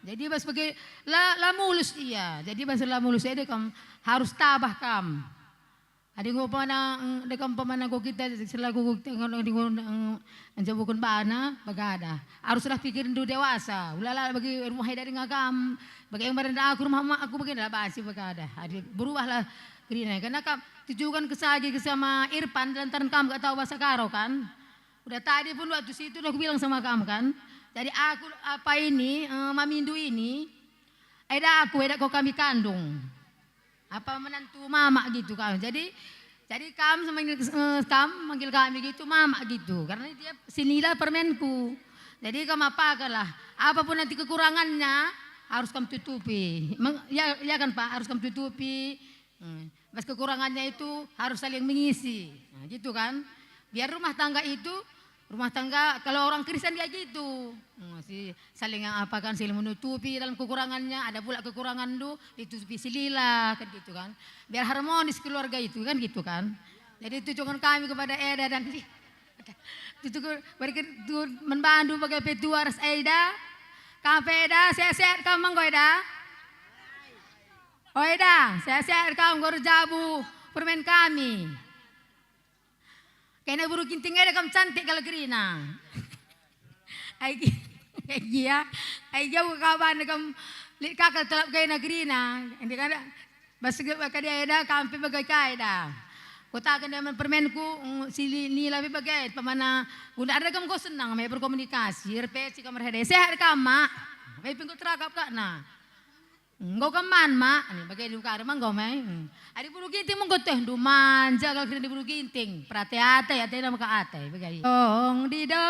jadi bas bagi la mulus iya jadi bas la mulus ada kam harus tabah kam. Adi ko pamana dekam pamana ko kita selaku anjabukun bana bagada. Haruslah pikirin dulu dewasa. Ulala bagi rumah dari ngakam. Bagi yang berada aku rumah mak aku begini lah basi bagada. Adi berubahlah kirina karena kam tujukan kesagi sama Irfan lantaran kamu gak tahu bahasa Karo kan. Udah tadi pun waktu situ udah aku bilang sama kamu kan. Jadi aku apa ini Mamindu ini ada kau kami kandung. Apa menantu mama gitu kan. Jadi kamu manggil kami gitu mama gitu. Karena dia sinilah permenku. Jadi kamu apakalah. Apapun nanti kekurangannya harus kamu tutupi. Ya kan Pak harus kamu tutupi. Mas kekurangannya itu harus saling mengisi. Nah, gitu kan. Biar rumah tangga kalau orang Kristen dia gitu. Saling menutupi dalam kekurangannya, ada pula kekurangan ditutupi silila kan gitu kan. Biar harmonis keluarga itu kan gitu kan. Jadi tujuan kami kepada Eda dan itu membantu bagai petua ras Eda. Kamu Eda, sehat-sehat kamu manggo Eda. Oh Eda, sehat-sehat kamu gor jabu permen kami. Kena buru kinting ada kamu cantik kalau kerina. Aigia kawan kamu kakak telap kena kerina. Ini kan bas dia ada kampi bagai kaida. Kota akan dengan permenku sili ni lebih bagai pemana guna ada kamu kau senang mai berkomunikasi repeti kamar hede sehat kamu mak. Mai pinggu terakap kak na. Engkau keman mak, ini bagai di ukara mang kau mai. Adi bulu ginting mengkau teh du manja kalau kena di bulu ginting. Perhati-hati ya teh nama ate bagai. Dong di dong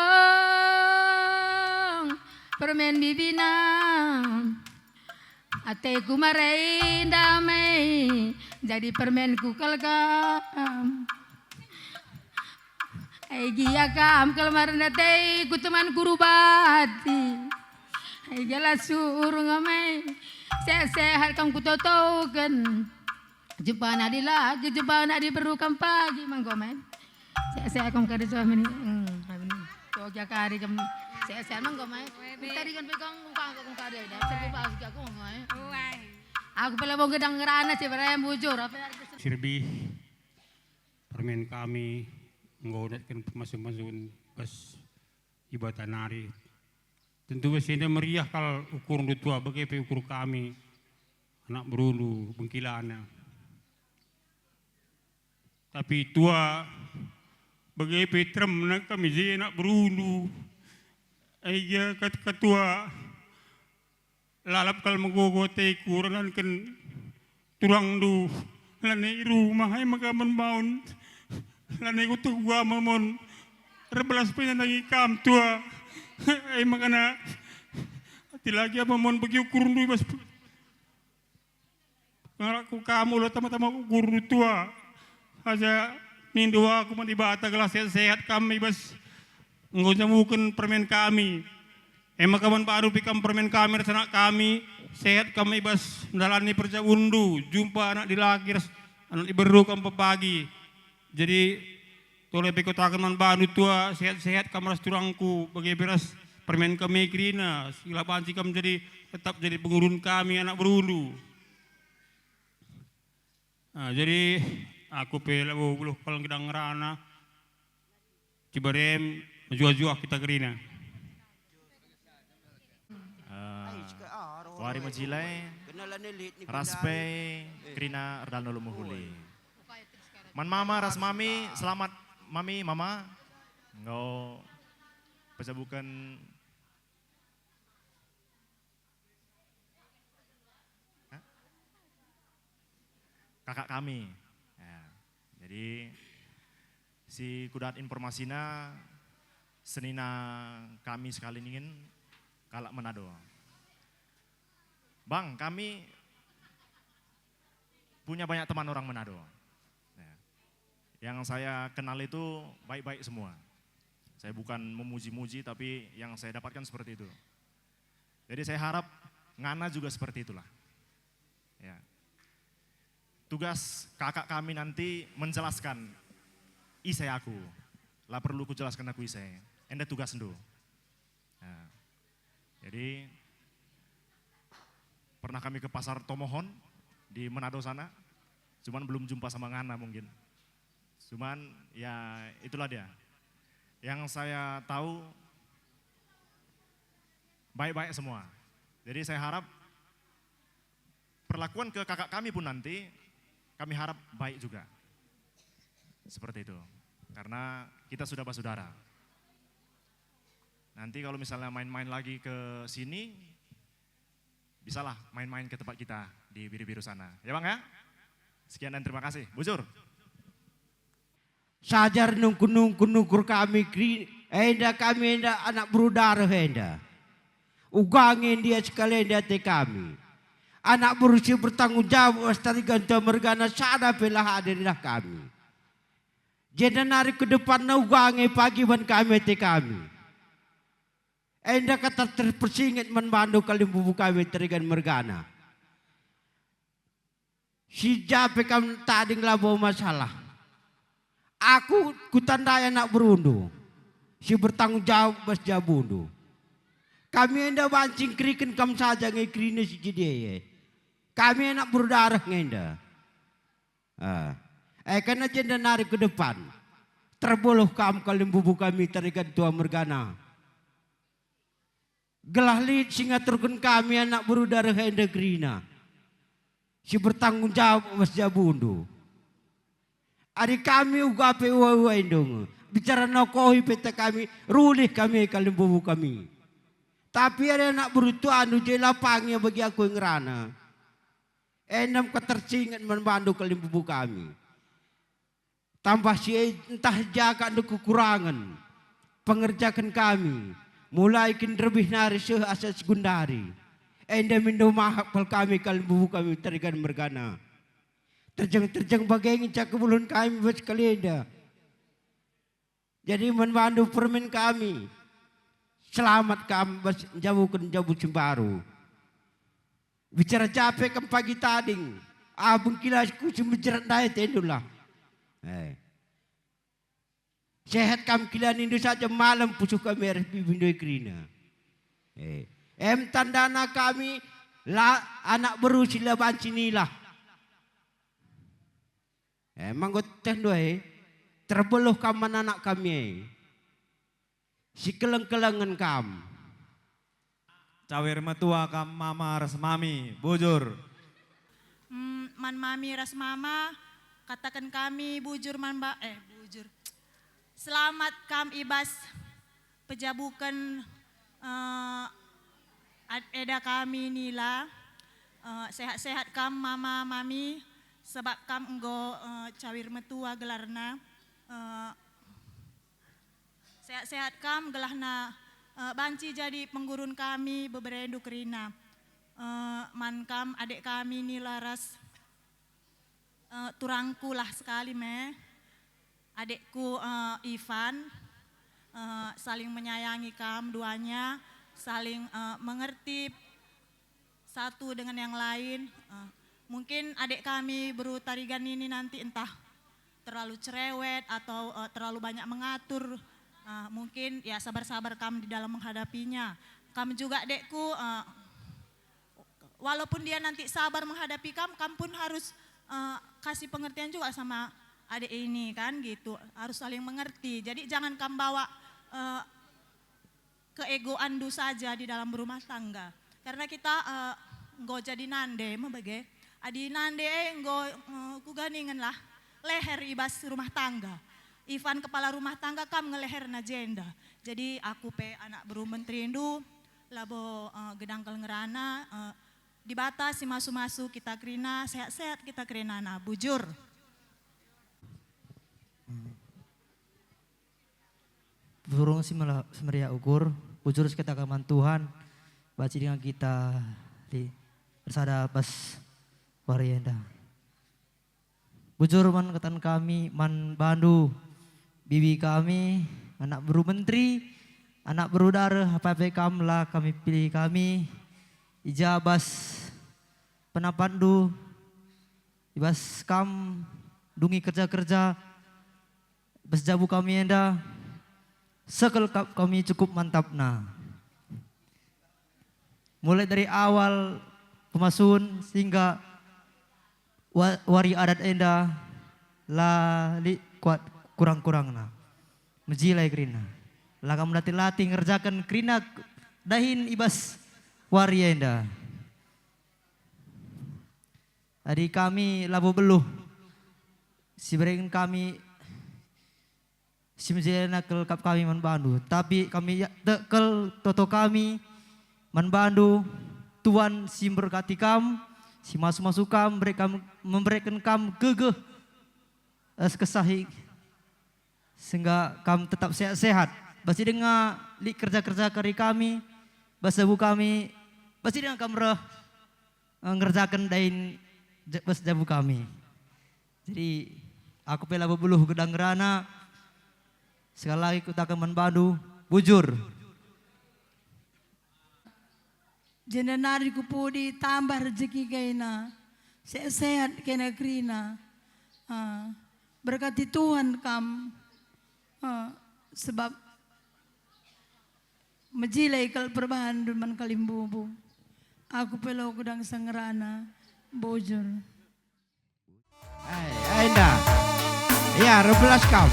permen bibina. Ate ku marahin damai jadi permenku kalgam. Gia kam kalmaran ate ku teman kurubati. Gala suruh ngamai. Sehat kamu kutotokan. Jumpa nadi lagi, jumpa nadi perlukan pagi manggomen. Sehat kamu kada suami ni. Tuh kari kamu sehat manggomen. Tadi kan pegang muka aku kada ada. Serba pagi aku ngomong. Aku pala mau gedang ngerana sih barang bujur. Sirbi permen kami nggodatkan masuk-masuk pas ibadah nari. Tentu sini meriah kalau ukur tua bagaimana ukur kami anak berulu bengkilana. Tapi tua bagaimana trem nak kami je anak berulu. Ayah ketua lalap kalau menggogote kurangan kan turang du lani rumah ay magaman baun lani kutu gua mamon rebelas punya lagi kam tua. Ay makana ati lagi apa mon bagi ukur dulu bas ngalaku kamu lo tama-tama ukur tua aja nindu aku mandibata gelas sehat kami bas ngojamukan permen kami emang kawan baru pikam permen kami resanak kami sehat kami bas dalani perja undu jumpa anak dilakir anak diberu kam pagi Jadi tolong pekotakan man Bandu tua sehat-sehat kamar turangku bagi beras permen kami Krina. Sila banci kami jadi tetap jadi pengurun kami anak berundu. Nah, jadi aku pela buluh paling gedang rana Cibarem jual-jual kita Krina. Wari majilai raspe Krina erdal nulu muhuli. Man mama ras mami selamat mami mama ngau pejabukan kakak kami. Ya, jadi si kudat informasinya senina kami sekali ingin kalak Manado. Bang, kami punya banyak teman orang Manado. Ya, yang saya kenal itu baik-baik semua. Saya bukan memuji-muji tapi yang saya dapatkan seperti itu. Jadi saya harap Ngana juga seperti itulah. Ya. Tugas kakak kami nanti menjelaskan isai aku. Lah perlu ku jelaskan aku isai. Enda tugas endo. Nah, jadi pernah kami ke pasar Tomohon di Manado sana. Cuman belum jumpa sama Ngana mungkin. Cuman ya itulah dia. Yang saya tahu baik-baik semua. Jadi saya harap perlakuan ke kakak kami pun nanti kami harap baik juga. Seperti itu. Karena kita sudah bersaudara. Nanti kalau misalnya main-main lagi ke sini, bisalah main-main ke tempat kita di Biru-Biru sana. Ya Bang ya? Sekian dan terima kasih. Bujur. Sajar nungkur kami, kami anak berudara enda. Ugangin dia sekalian di kami. Anak berusia bertanggung jawab astari ganta mergana sada pelah hadirilah kami. Jadi nari ke depan ugangi pagi ban kami te kami. Enda kata terpersingit membantu kali bubu kami terigan mergana. Si jape kami tadi ngelabo masalah. Aku kutandai anak berundu. Si bertanggung jawab bas jabundu. Kami enda bancing kriken kam saja ngekrine si jideye. Kami anak berdarah ngenda. Karena jenda nari ke depan. Terbuluh kam kalim bubu kami terikan tua mergana. Gelah lid singa turun kami anak berdarah ngenda grina. Si bertanggung jawab mas jabundu. Adik kami ugape uwa endong. Bicara nokohi peta kami. Rulih kami kalim bubu kami. Tapi ada anak berutu anu je lapangnya bagi aku yang ngerana. Enam ketersingat membantu kalim bubu kami. Tambah si entah jaga ada kekurangan. Pengerjakan kami. Mulai kin lebih nari asas gundari. Enda mindo mahak pal kami kalim bubu kami terikan mergana. Terjang bagainya cak kebulun kami bos kalian. Jadi membantu permen kami. Selamat kami jauhkan jauh cembaru. Bicara capek kan pagi tading. Abang kilasku cuma jerat daya tendulah. Sehat kami kilan itu saja malam pusuh kami RP Bindoi Krina. Tandana kami anak berusia banci nilah. Manggoten doe terbeluh kam anak kami. Si keleng-kelengan kam. Cawer metua kam mama ras mami, bujur. Man mami ras mama, katakan kami bujur bujur. Selamat kam ibas pejabukan eda kami nila. Sehat-sehat kam mama mami. Sebab kam enggo cawir metua gelarna sehat-sehat kam gelahna banci jadi penggurun kami beberendu Krina man kam adik kami ni laras turangku lah sekali adikku Ivan saling menyayangi kam duanya saling mengerti satu dengan yang lain. Mungkin adik kami berutarigan ini nanti entah terlalu cerewet atau terlalu banyak mengatur. Mungkin ya sabar-sabar kamu di dalam menghadapinya. Kamu juga adekku, walaupun dia nanti sabar menghadapi kamu, kamu pun harus kasih pengertian juga sama adik ini kan gitu. Harus saling mengerti. Jadi jangan kamu bawa keegoan du saja di dalam berumah tangga. Karena kita nggo jadi nande mebage. Adi nande nggo kuganingan lah leher ibas rumah tangga. Ivan kepala rumah tangga kam ngeleher na jenda. Jadi aku pe anak beru menteri indu labo gedang ngerana dibatasi masu-masu kita krina sehat-sehat kita krina na bujur. Burung si semeria ukur, bujur kita kaman Tuhan, baca dengan kita di bersada pas warienda. Bujur man ketan kami, man bandu, bibi kami, anak beru menteri, anak berudara, apa-apa kamlah kami pilih kami, ijabas penapandu, ibas kam, dungi kerja-kerja, bas jabu kami enda, sekel kami cukup mantap nah. Mulai dari awal pemasun sehingga wari adat enda li kuat kurang-kurang nah. Menjilai krina. Lah kamu latih-latih ngerjakan krina dahin ibas wari enda. Tadi kami labo beluh. Si bereng kami si menjadi kel kap kami man bandu, tapi kami kel toto kami man bandu, Tuhan si berkati kam, si masuk kam, mereka memberikan kam gegeh kesahi, sehingga kam tetap sehat-sehat. Basi dengan li kerja-kerja kari kami, basi jabu kami, basi dengan kam ngerjakan dain basi jabu kami. Jadi aku pela bebuluh gedang rana. Sekali lagi kita akan membantu bujur. Jenenari kupudi tambah rezeki kaina, sehat kaina krina. Berkati Tuhan kam, sebab menjilai kal perbahan duman kalimbubu. Aku pelau kudang sangrana bujur. Aida, ya 12 kam.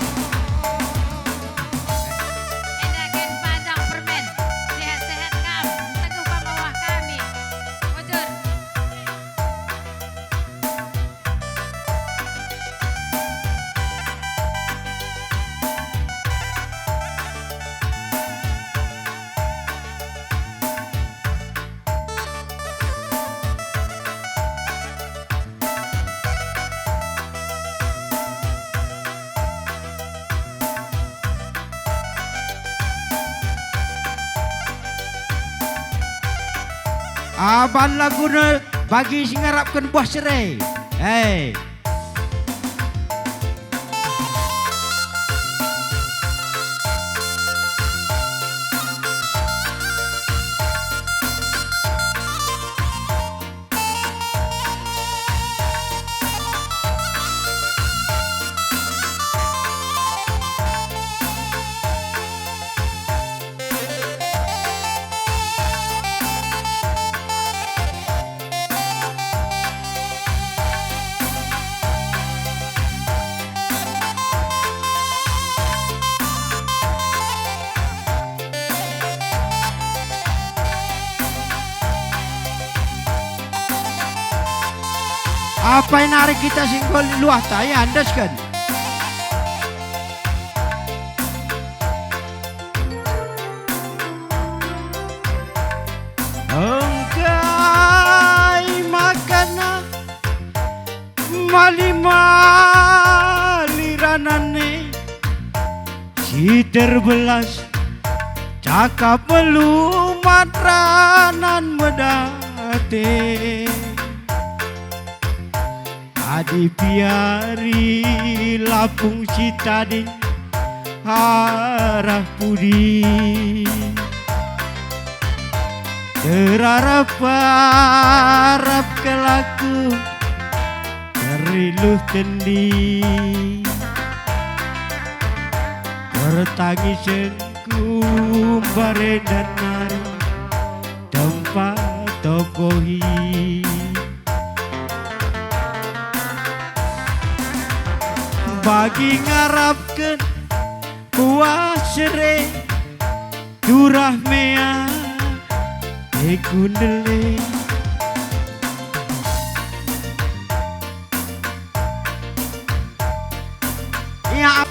Aban laguna bagi singarapkan buah serai. Hey. Apa yang narik kita singgol luah tanya Anda kan? Engkai makana mali ranane si terbelas cakap melumat ranan medate. Adi piari lapung citadi harap pudi terharap-harap kelaku teriluh kendi Pertangisanku bare dan nari tempat tokohi bagi ngarapkan puasere durah mea ekundele ya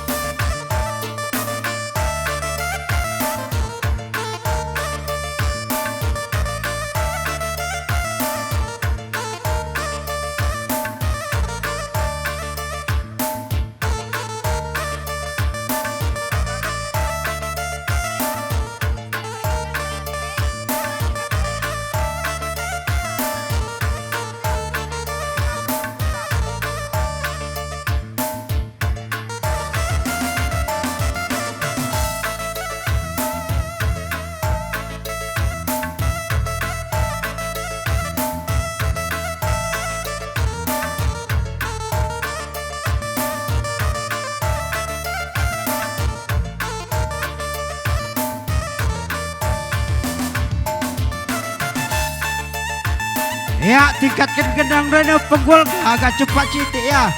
ya tingkatkan gendang rena penggol agak cepat sitik ya.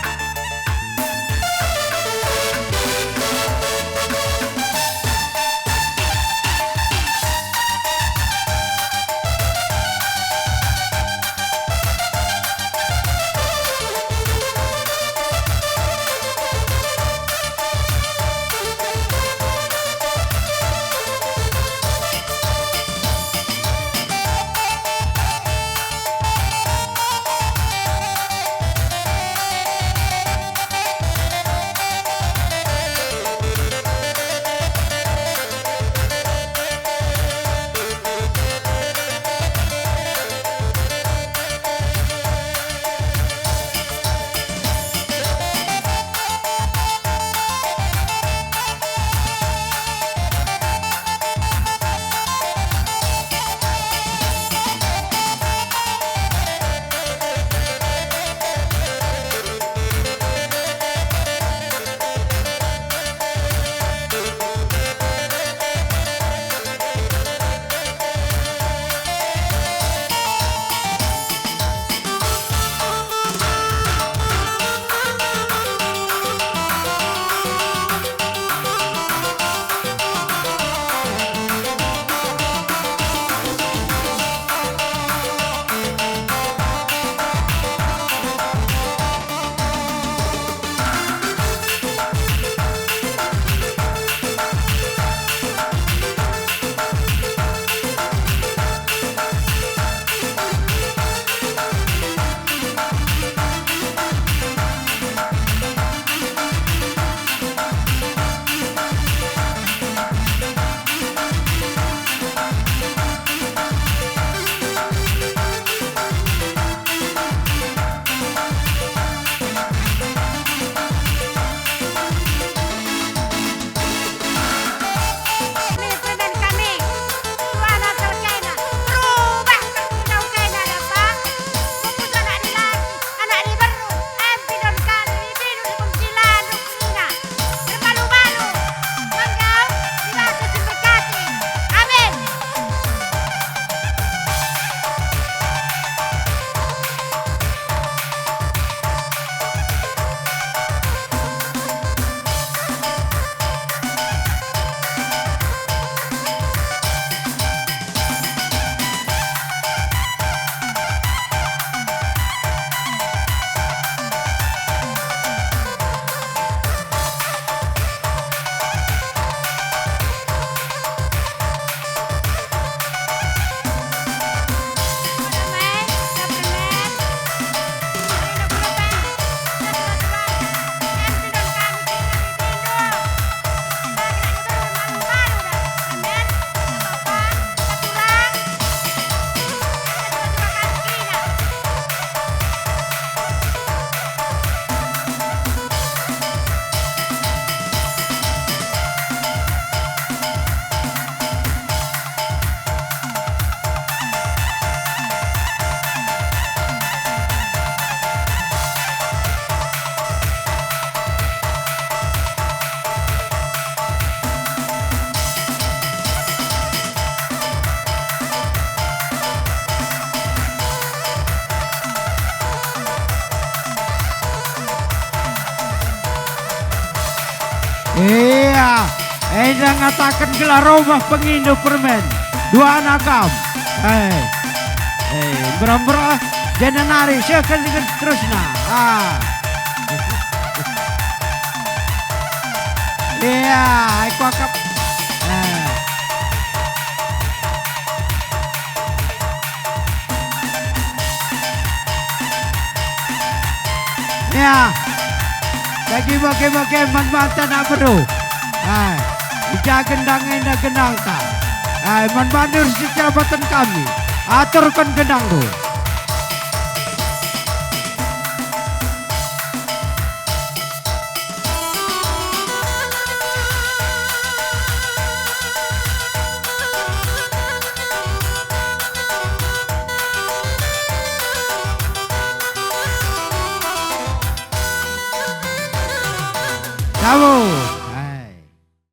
Enda ngatakan gelar rumah pengindu permen. Dua nakam. Berambra jenenari sekali dengan terusna. Iya, aku akap. Ya, bagi mantan apa tu? Ija gendang enda gendang ta. Manbandur si jabatan kami. Aturkan gendang tu. Kamu